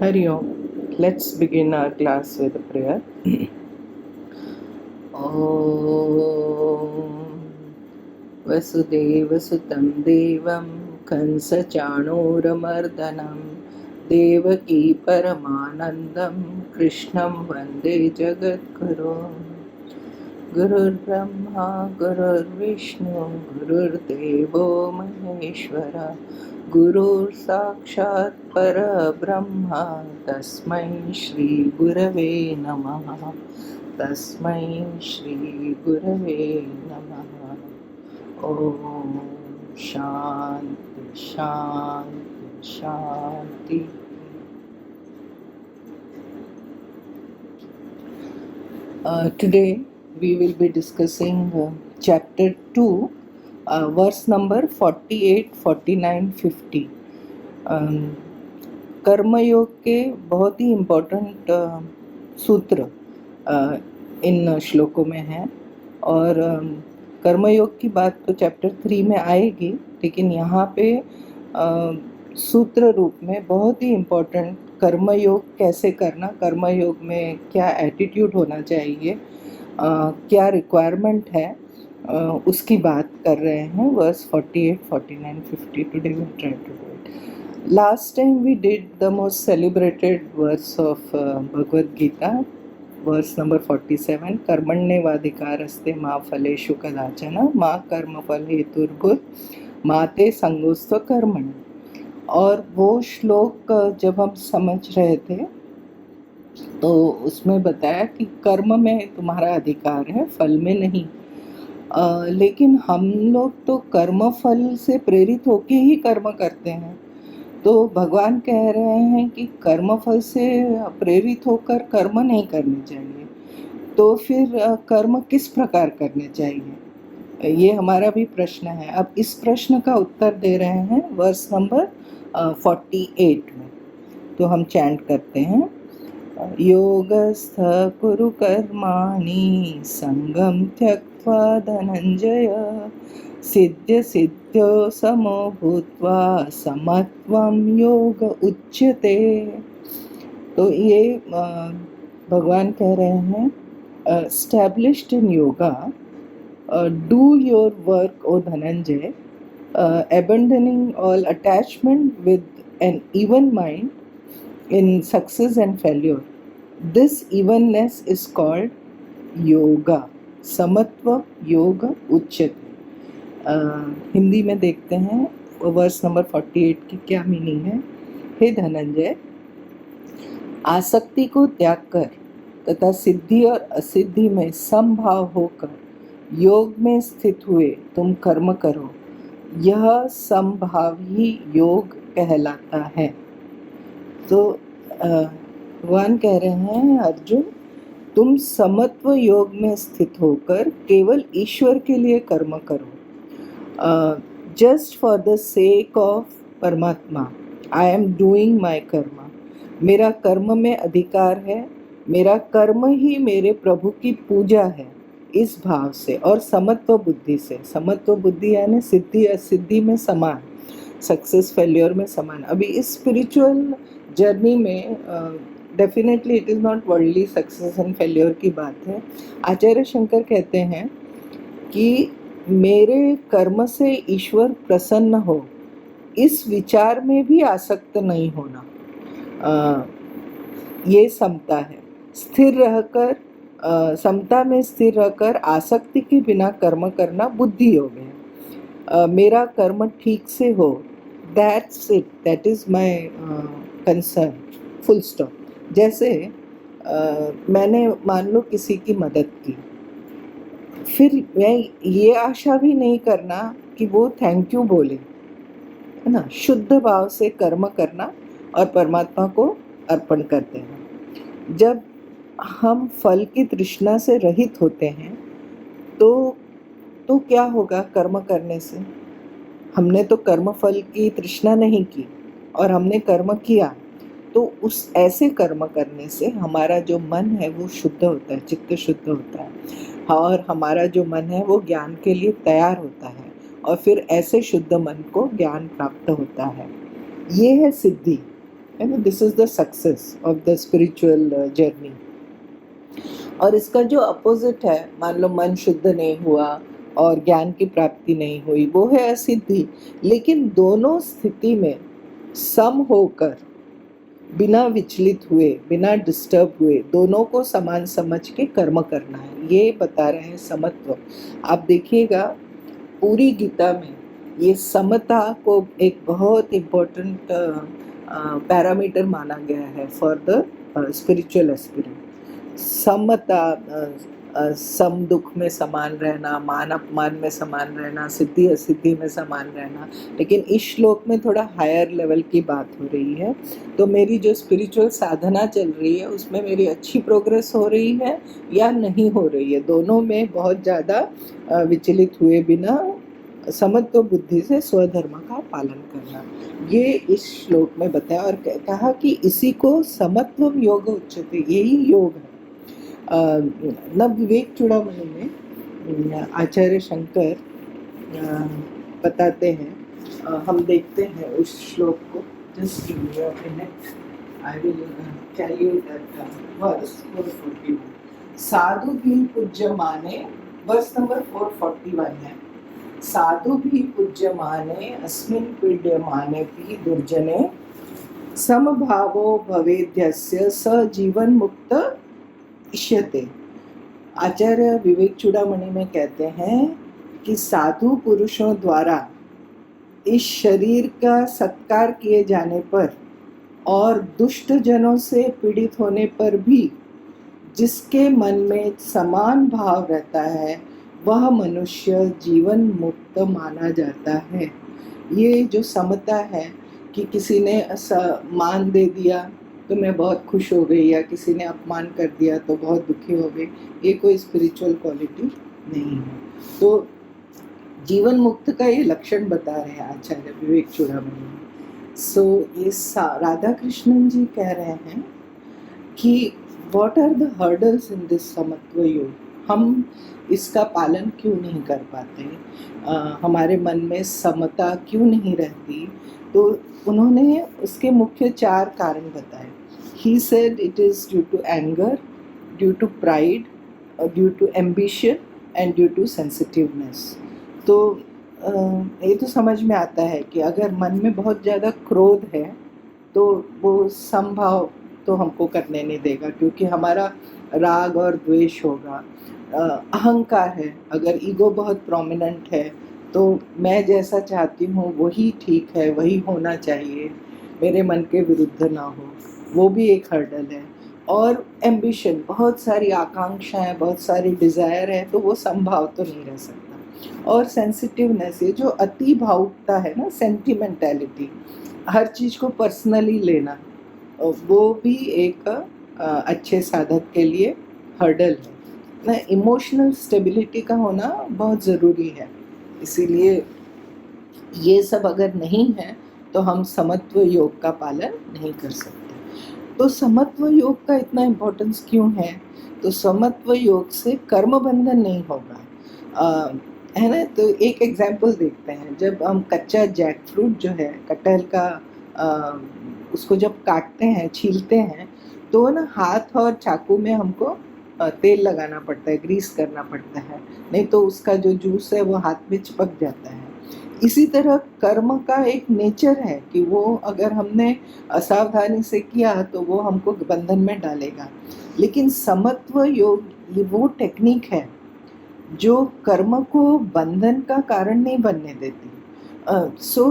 Hari Om. Let's begin our class with a prayer. Om Vasudevasutam Devam Kansachanooramardanam Devaki Paramanandam Krishnam Vande Jagadguru. Gurur Brahma Gurur Vishnu Gurur Devo Maheshwara Gurur Sakshat Parabrahma Tasmai Shri Gurave Namaha Tasmai Shri Gurave Namaha. Om Shanti Shanti Shanti. Today we will be discussing chapter 2, verse number 48, 49, 50. कर्मयोग के बहुत ही important सूत्र इन श्लोकों में हैं और कर्मयोग की बात तो चैप्टर 3 में आएगी, लेकिन यहाँ पे सूत्र रूप में बहुत ही इम्पोर्टेंट कर्मयोग कैसे करना, कर्मयोग में क्या एटीट्यूड होना चाहिए, क्या रिक्वायरमेंट है, उसकी बात कर रहे हैं. Verse 48, 49, 50. Today we try to do it. Last time we did the most celebrated verse of Bhagavad Gita, verse number 47. कर्मण्येवाधिकारस्ते मा फलेषु कदाचन मा कर्मफल हेतुर्भुः मा ते संगोऽस्त्व कर्मणि. और वो श्लोक जब हम समझ रहे थे तो उसमें बताया कि कर्म में तुम्हारा अधिकार है, फल में नहीं. लेकिन हम लोग तो कर्म फल से प्रेरित होके ही कर्म करते हैं. तो भगवान कह रहे हैं कि कर्म फल से प्रेरित होकर कर्म नहीं करने चाहिए. तो फिर कर्म किस प्रकार करने चाहिए, ये हमारा भी प्रश्न है. अब इस प्रश्न का उत्तर दे रहे हैं वर्स नंबर 48 में. तो हम चैंट करते हैं. योगस्थ कुरु कर्माणि संगम त्यक्त्वा धनंजय सिद्ध सिद्ध्यो समो भूत्वा समत्वं योग उच्यते. तो ये भगवान कह रहे हैं, established in yoga, do your work, O Dhananjay, abandoning all attachment with an even mind in success and failure. This evenness is called yoga. समत्व योग उच्यते. हिंदी में देखते हैं वर्स नंबर 48 की क्या मीनिंग है. हे धनंजय, आसक्ति को त्याग कर तथा सिद्धि और असिद्धि में समभाव होकर योग में स्थित हुए तुम कर्म करो. यह समभाव ही योग कहलाता है. तो भगवान कह रहे हैं, अर्जुन, तुम समत्व योग में स्थित होकर केवल ईश्वर के लिए कर्म करो. Just for the sake of परमात्मा आई एम डूइंग माई कर्म. मेरा कर्म में अधिकार है, मेरा कर्म ही मेरे प्रभु की पूजा है, इस भाव से और समत्व बुद्धि से. समत्व बुद्धि यानी सिद्धि असिद्धि में समान, सक्सेस फेल्योर में समान. अभी इस स्पिरिचुअल जर्नी में definitely it is not worldly success and failure की बात है. आचार्य शंकर कहते हैं कि मेरे कर्म से ईश्वर प्रसन्न हो, इस विचार में भी आसक्त नहीं होना, ये समता है. स्थिर रहकर समता में स्थिर रहकर आसक्ति के बिना कर्म करना बुद्धि योग है. मेरा कर्म ठीक से हो, that's it, that is my concern, full stop. जैसे मैंने मान लो किसी की मदद की, फिर मैं ये आशा भी नहीं करना कि वो थैंक यू बोले, है ना. शुद्ध भाव से कर्म करना और परमात्मा को अर्पण करते हैं. जब हम फल की तृष्णा से रहित होते हैं तो क्या होगा कर्म करने से. हमने तो कर्म फल की तृष्णा नहीं की और हमने कर्म किया, तो उस ऐसे कर्म करने से हमारा जो मन है वो शुद्ध होता है, चित्त शुद्ध होता है, और हमारा जो मन है वो ज्ञान के लिए तैयार होता है, और फिर ऐसे शुद्ध मन को ज्ञान प्राप्त होता है. ये है सिद्धि. And this is the success of the spiritual journey. और इसका जो अपोजिट है, मान लो मन शुद्ध नहीं हुआ और ज्ञान की प्राप्ति नहीं हुई, वो है असिद्धि। लेकिन दोनों स्थिति में सम होकर, बिना विचलित हुए, बिना डिस्टर्ब हुए, दोनों को समान समझ के कर्म करना है, ये बता रहे हैं समत्व। आप देखिएगा पूरी गीता में ये समता को एक बहुत इम्पोर्टेंट पैरामीटर माना गया है फॉर द स्पिरिचुअल एस्पिरेंट। समता, सम दुख में समान रहना, मान अपमान में समान रहना, सिद्धि असिद्धि में समान रहना। लेकिन इस श्लोक में थोड़ा हायर लेवल की बात हो रही है। तो मेरी जो स्पिरिचुअल साधना चल रही है उसमें मेरी अच्छी प्रोग्रेस हो रही है या नहीं हो रही है, दोनों में बहुत ज़्यादा विचलित हुए बिना समत्व बुद्धि से स्वधर्म का पालन करना, ये इस श्लोक में बताया। और कहा कि इसी को समत्वम योग उच्यते, यही योग है। नव विवेक चूड़ामणि में आचार्य शंकर बताते हैं, हम देखते हैं उस श्लोक को। Just give me a minute, I will tell you that verse 441। साधु भी पूज्यमाने, वर्स नंबर 441 है। साधु भी पूज्यमाने अस्मिन् पीड्यमाने भी दुर्जने समभावो भवेद्यस्य स जीवन मुक्त इष्यते। आचार्य विवेक चूड़ामणि में कहते हैं कि साधु पुरुषों द्वारा इस शरीर का सत्कार किए जाने पर और दुष्ट जनों से पीड़ित होने पर भी जिसके मन में समान भाव रहता है वह मनुष्य जीवन मुक्त माना जाता है। ये जो समता है कि किसी ने मान दे दिया तो मैं बहुत खुश हो गई, या किसी ने अपमान कर दिया तो बहुत दुखी हो गई, ये कोई स्पिरिचुअल क्वालिटी नहीं है। तो जीवन मुक्त का ये लक्षण बता रहे हैं आचार्य विवेक चूड़ामणि। सो ये राधा कृष्णन जी कह रहे हैं कि what are the hurdles in this समत्व योग, हम इसका पालन क्यों नहीं कर पाते, हमारे मन में समता क्यों नहीं रहती। तो उन्होंने उसके मुख्य 4 कारण बताए। He said it is due to anger, due to pride, due to ambition and due to sensitiveness। तो ये तो समझ में आता है कि अगर मन में बहुत ज़्यादा क्रोध है तो वो समभाव तो हमको करने नहीं देगा, क्योंकि हमारा राग और द्वेष होगा। अहंकार है, अगर ईगो बहुत प्रोमिनेंट है तो मैं जैसा चाहती हूँ वही ठीक है, वही होना चाहिए, मेरे मन के विरुद्ध ना हो, वो भी एक हर्डल है। और एम्बिशन, बहुत सारी आकांक्षाएं, बहुत सारी डिज़ायर है, तो वो संभाव तो नहीं रह सकता। और सेंसिटिवनेस, ये जो अति भावुकता है ना, सेंटिमेंटैलिटी, हर चीज़ को पर्सनली लेना, वो भी एक अच्छे साधक के लिए हर्डल है ना। इमोशनल स्टेबिलिटी का होना बहुत ज़रूरी है, इसीलिए ये सब अगर नहीं है तो हम समत्व योग का पालन नहीं कर सकते। तो समत्व योग का इतना इम्पोर्टेंस क्यों है? तो समत्व योग से कर्म बंधन नहीं होगा, है ना। तो एक एग्जाम्पल देखते हैं, जब हम कच्चा जैक फ्रूट जो है, कटहल का, उसको जब काटते हैं, छीलते हैं, तो ना हाथ और चाकू में हमको तेल लगाना पड़ता है, ग्रीस करना पड़ता है, नहीं तो उसका जो जूस है वो हाथ में चिपक जाता है। इसी तरह कर्म का एक नेचर है कि वो अगर हमने असावधानी से किया तो वो हमको बंधन में डालेगा। लेकिन समत्व योग ये वो टेक्निक है जो कर्म को बंधन का कारण नहीं बनने देती। सो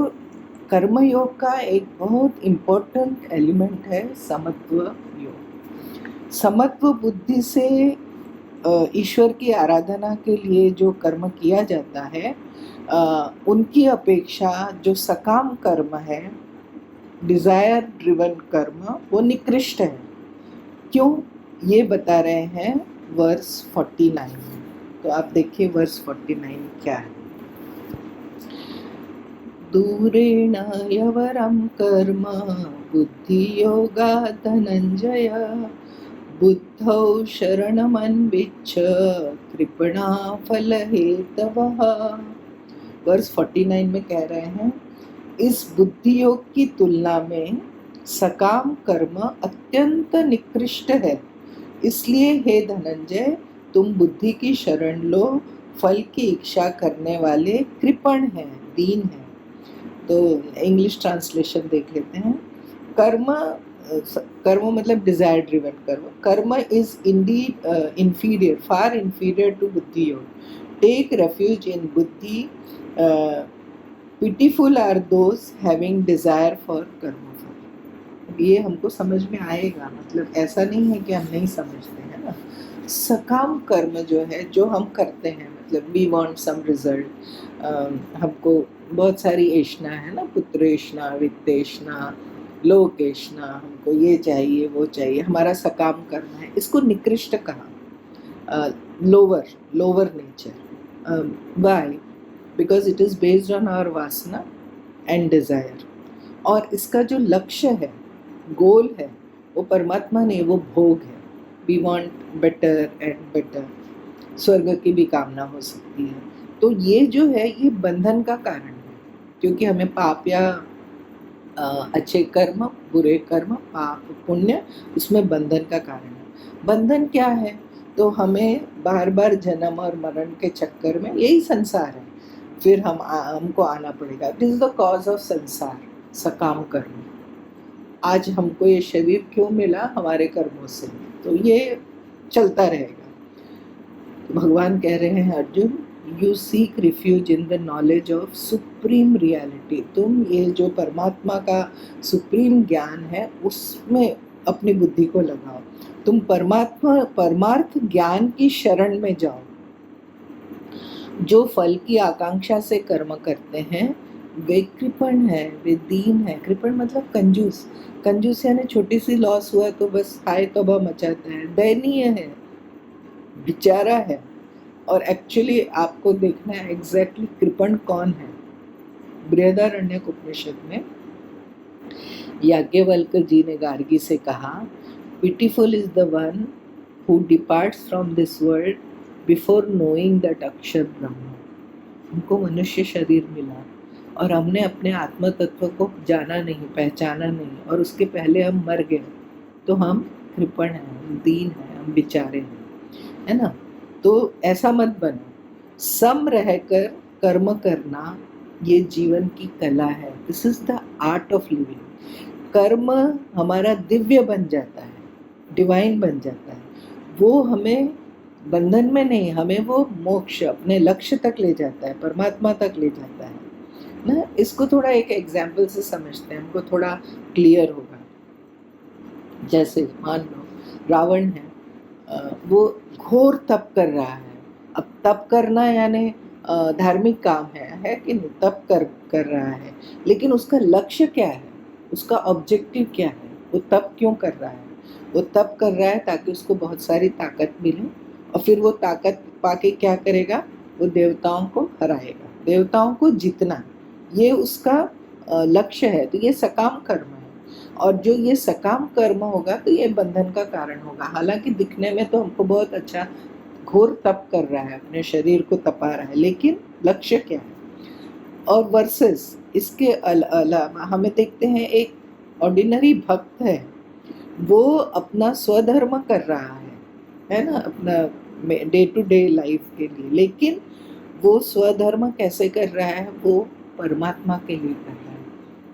कर्म योग का एक बहुत इम्पोर्टेंट एलिमेंट है समत्व योग। समत्व बुद्धि से ईश्वर की आराधना के लिए जो कर्म किया जाता है, उनकी अपेक्षा जो सकाम कर्म है, डिज़ायर ड्रिवन कर्म, वो निकृष्ट है। क्यों, ये बता रहे हैं वर्स 49 में। तो आप देखिए वर्स 49 क्या है। दूरेण यवरं कर्म बुद्धि योगा धनंजय, बुद्धौ शरणमन्विच्छ कृपणा फलहेतवः। वर्स 49 में कह रहे हैं, इस बुद्धि योग की तुलना में सकाम कर्म अत्यंत निकृष्ट है, इसलिए हे धनंजय तुम बुद्धि की शरण लो, फल की इच्छा करने वाले कृपण हैं, दीन हैं। तो इंग्लिश ट्रांसलेशन देख लेते हैं। कर्म कर्म मतलब डिजायर ड्रिवन कर्म। कर्म is Indeed inferior, far inferior to बुद्धि योग। टेक refuge in बुद्धि, pitiful are those having desire for कर्म फल। ये हमको समझ में आएगा, मतलब ऐसा नहीं है कि हम नहीं समझते हैं ना। सकाम कर्म जो है, जो हम करते हैं, मतलब वी वांट सम रिजल्ट, हमको बहुत सारी ऐशना है ना, पुत्रेशना, वित्तेशना, लोकेशना, हमको ये चाहिए वो चाहिए, हमारा सकाम कर्म है, इसको निकृष्ट कहा, lower nature. Why? Because it is based on our वासना एंड डिज़ायर। और इसका जो लक्ष्य है, गोल है, वो परमात्मा नहीं, वो भोग है। We want better and better, स्वर्ग की भी कामना हो सकती है। तो ये जो है, ये बंधन का कारण है, क्योंकि हमें पाप या अच्छे कर्म, बुरे कर्म, पाप पुण्य, उसमें बंधन का कारण है। बंधन क्या है? तो हमें बार बार जन्म और मरण के चक्कर में, यही संसार है, फिर हमको आना पड़ेगा। This is the cause of संसार, सकाम कर्म। आज हमको ये शरीर क्यों मिला? हमारे कर्मों से। तो ये चलता रहेगा। तो भगवान कह रहे हैं, Arjun you seek refuge in the knowledge of supreme reality. तुम ये जो परमात्मा का सुप्रीम ज्ञान है, उसमें अपनी बुद्धि को लगाओ। तुम परमार्थ ज्ञान की शरण में जाओ। जो फल की आकांक्षा से कर्म करते हैं वे कृपण है, वे दीन है। कृपण मतलब कंजूस। कंजूस यानी छोटी सी लॉस हुआ तो बस हाय तौबा मचाता है, दयनीय है, बेचारा है। और एक्चुअली आपको देखना है एग्जैक्टली कृपण कौन है। बृहदारण्यक उपनिषद में याज्ञवल्क्य जी ने गार्गी से कहा, pitiful is the one who departs from this world before knowing that अक्षर ब्रह्म। हमको मनुष्य शरीर मिला और हमने अपने आत्म तत्व को जाना नहीं, पहचाना नहीं, और उसके पहले हम मर गए, तो हम कृपण हैं, हम दीन हैं, हम बेचारे हैं, है ना। तो ऐसा मत बनो। सम रहकर कर्म करना ये जीवन की कला है। This is the art of living. कर्म हमारा दिव्य बन जाता है, डिवाइन बन जाता है। वो हमें बंधन में नहीं, हमें वो मोक्ष, अपने लक्ष्य तक ले जाता है, परमात्मा तक ले जाता है ना। इसको थोड़ा एक एग्जाम्पल से समझते हैं, हमको थोड़ा क्लियर होगा। जैसे मान लो रावण है, वो घोर तप कर रहा है। अब तप करना यानी धार्मिक काम है कि नहीं? तप कर रहा है, लेकिन उसका लक्ष्य क्या है, उसका ऑब्जेक्टिव क्या है, वो तप क्यों कर रहा है? वो तप कर रहा है ताकि उसको बहुत सारी ताकत मिले, और फिर वो ताकत पाके क्या करेगा? वो देवताओं को हराएगा, देवताओं को जीतना, ये उसका लक्ष्य है। तो ये सकाम कर्म है। और जो ये सकाम कर्म होगा तो ये बंधन का कारण होगा। हालांकि दिखने में तो हमको बहुत अच्छा, घोर तप कर रहा है, अपने शरीर को तपा रहा है, लेकिन लक्ष्य क्या है? और वर्सेस इसके अलावा हमें देखते हैं, एक ऑर्डिनरी भक्त है, वो अपना स्वधर्म कर रहा है ना, अपना डे टू डे लाइफ के लिए, लेकिन वो स्वधर्म कैसे कर रहा है? वो परमात्मा के लिए कर रहा है,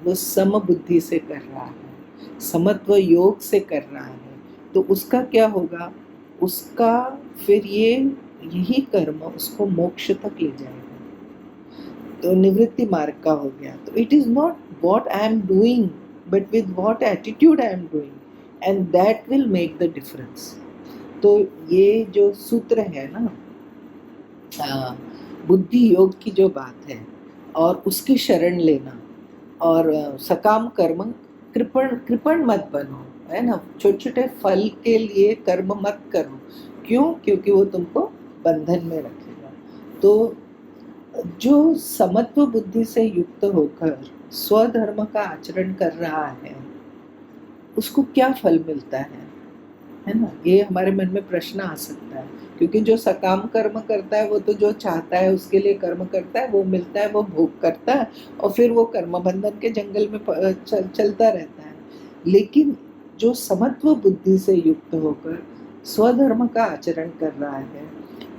वो समबुद्धि से कर रहा है, समत्व योग से कर रहा है। तो उसका क्या होगा? उसका फिर यही कर्म उसको मोक्ष तक ले जाएगा। तो निवृत्ति मार्ग का हो गया। तो it is not what I am doing, but with what attitude I am doing, and that will make the difference. तो ये जो सूत्र है ना, बुद्धि योग की जो बात है, और उसकी शरण लेना, और सकाम कर्म, कृपण मत बनो, है ना। छोटे छोटे फल के लिए कर्म मत करो। क्यों? क्योंकि वो तुमको बंधन में रखेगा। तो जो समत्व बुद्धि से युक्त होकर स्वधर्म का आचरण कर रहा है, उसको क्या फल मिलता है ना। ये हमारे मन में प्रश्न आ सकता है, क्योंकि जो सकाम कर्म करता है वो तो जो चाहता है उसके लिए कर्म करता है, वो मिलता है, वो भोग करता है, और फिर वो कर्म बंधन के जंगल में चलता रहता है। लेकिन जो समत्व बुद्धि से युक्त होकर स्वधर्म का आचरण कर रहा है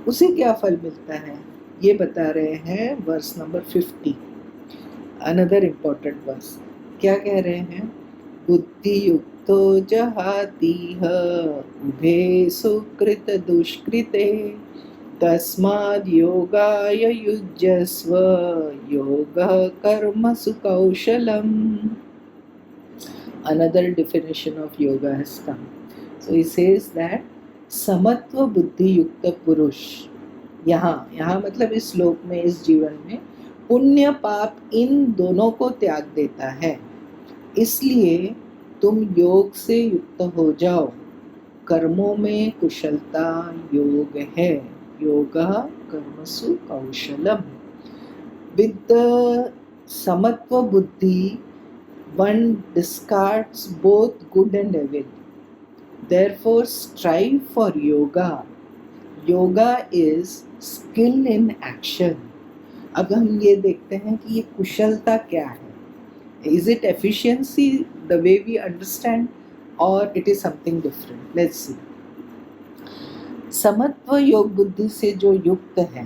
उसे क्या फल मिलता है, ये बता रहे हैं verse number 50। Another important verse क्या कह रहे हैं, बुद्धि युक्तो जहातीह उभे सुकृत दुष्कृते तस्माद् योगाय युज्यस्व योगः कर्मसु कौशलम्। Another definition of yoga has come. So he says that समत्व बुद्धि युक्त पुरुष, यहाँ मतलब इस श्लोक में, इस जीवन में पुण्य पाप इन दोनों को त्याग देता है। इसलिए तुम योग से युक्त हो जाओ। कर्मों में कुशलता योग है, योगः कर्मसु कौशलम। विद समत्व बुद्धि one discards both good and evil. Therefore, strive for yoga. Yoga is skill in action. अब हम ये देखते हैं कि ये कुशलता क्या है. Is it efficiency the way we understand, or it is something different? Let's see. समत्व योग बुद्धि से जो युक्त है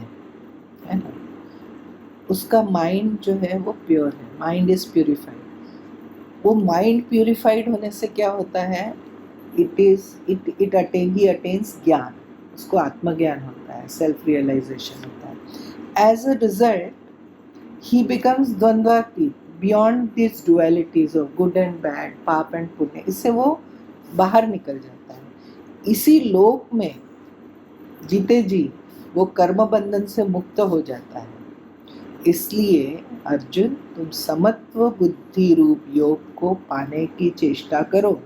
ना, उसका माइंड जो है वो प्योर है, माइंड इज प्यूरिफाइड। वो माइंड प्यूरिफाइड होने से क्या होता है, ही अटेन्स ज्ञान, उसको आत्मज्ञान होता है, सेल्फ रियलाइजेशन होता है। एज अ रिजल्ट ही बिकम्स द्वंद्वातीत, beyond this dualities of good and bad, पाप एंड पुण्य, इससे वो बाहर निकल जाता है। इसी लोक में जीते जी वो कर्म बंधन से मुक्त हो जाता है। इसलिए अर्जुन, तुम समत्व बुद्धि रूप योग को पाने की चेष्टा करो।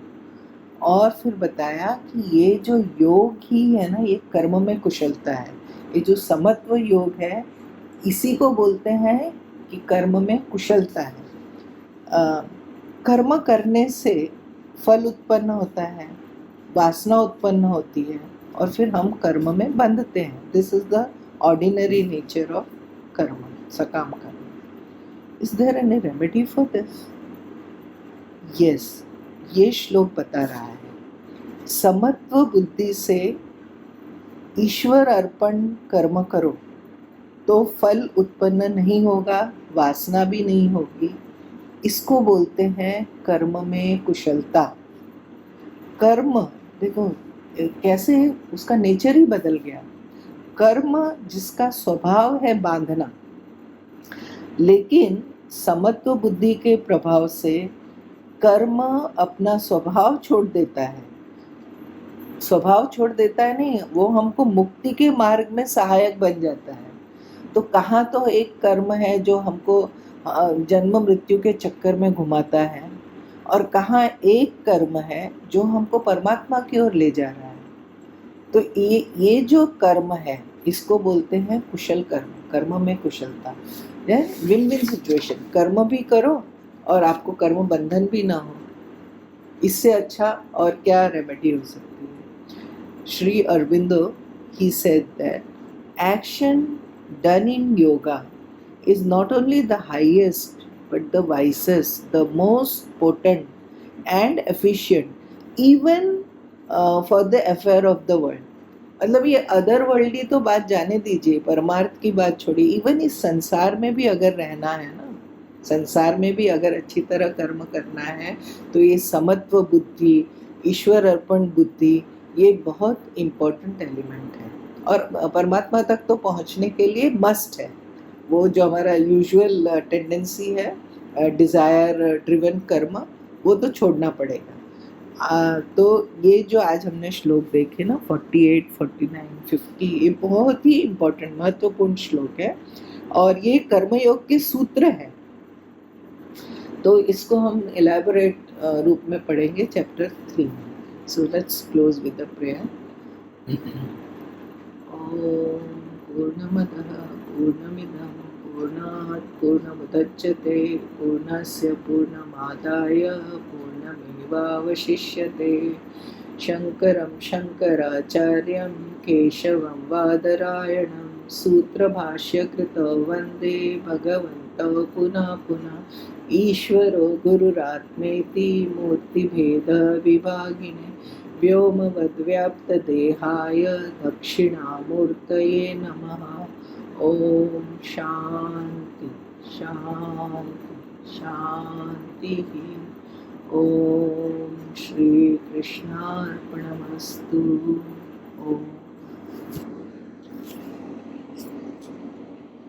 और फिर बताया कि ये जो योग ही है ना, ये कर्म में कुशलता है। ये जो समत्व योग है इसी को बोलते हैं कि कर्म में कुशलता है। कर्म करने से फल उत्पन्न होता है, वासना उत्पन्न होती है, और फिर हम कर्म में बंधते हैं। This is the ordinary nature of karma, सकाम कर्म। Is there any remedy for this? Yes, ये श्लोक बता रहा है समत्व बुद्धि से ईश्वर अर्पण कर्म करो तो फल उत्पन्न नहीं होगा, वासना भी नहीं होगी। इसको बोलते हैं कर्म में कुशलता। कर्म देखो कैसे उसका नेचर ही बदल गया। कर्म जिसका स्वभाव है बांधना, लेकिन समत्व बुद्धि के प्रभाव से कर्म अपना स्वभाव छोड़ देता है। स्वभाव छोड़ देता है नहीं, वो हमको मुक्ति के मार्ग में सहायक बन जाता है। तो कहाँ तो एक कर्म है जो हमको जन्म मृत्यु के चक्कर में घुमाता है, और कहाँ एक कर्म है जो हमको परमात्मा की ओर ले जा रहा है। तो ये जो कर्म है इसको बोलते हैं कुशल कर्म, कर्म में कुशलता। विन विन सिचुएशन, कर्म भी करो और आपको कर्म बंधन भी ना हो। इससे अच्छा और क्या रेमेडी हो सकती है? Shri Aurobindo he said that action done in yoga is not only the highest but the wisest, the most potent and efficient even for the affair of the world. मतलब ये अदर वर्ल्डली तो बात जाने दीजिए, परमार्थ की बात छोड़िए, इवन इस संसार में भी अगर रहना है ना, संसार में भी अगर अच्छी तरह कर्म करना है तो ये समत्व बुद्धि, ईश्वर अर्पण बुद्धि, ये बहुत इम्पोर्टेंट एलिमेंट है। और परमात्मा तक तो पहुंचने के लिए मस्ट है। वो जो हमारा यूजुअल टेंडेंसी है डिज़ायर ड्रिवन कर्म, वो तो छोड़ना पड़ेगा। तो ये जो आज हमने श्लोक देखे ना 48, 49, 50, ये बहुत ही इम्पोर्टेंट महत्वपूर्ण श्लोक है और ये कर्मयोग के सूत्र है। तो इसको हम एलैबोरेट रूप में पढ़ेंगे चैप्टर 3 में। So let's close with the prayer. ओम पूर्णमदः पूर्णमिदं पूर्णात् पूर्णमुदच्यते पूर्णस्य पूर्णमादाय पूर्णमेवावशिष्यते। शङ्करं शङ्कराचार्यं केशवं बादरायणं सूत्रभाष्यकृतौ वन्दे भगवन्तौ पुनः पुनः। ईश्वरो गुरुरात्मेति मूर्तिभेदविभागिने व्योमवद्व्याप्तदेहाय दक्षिणामूर्तये नमः। ओम शांति शांति शांतिः। ओम श्री कृष्णार्पणमस्तु। ओम।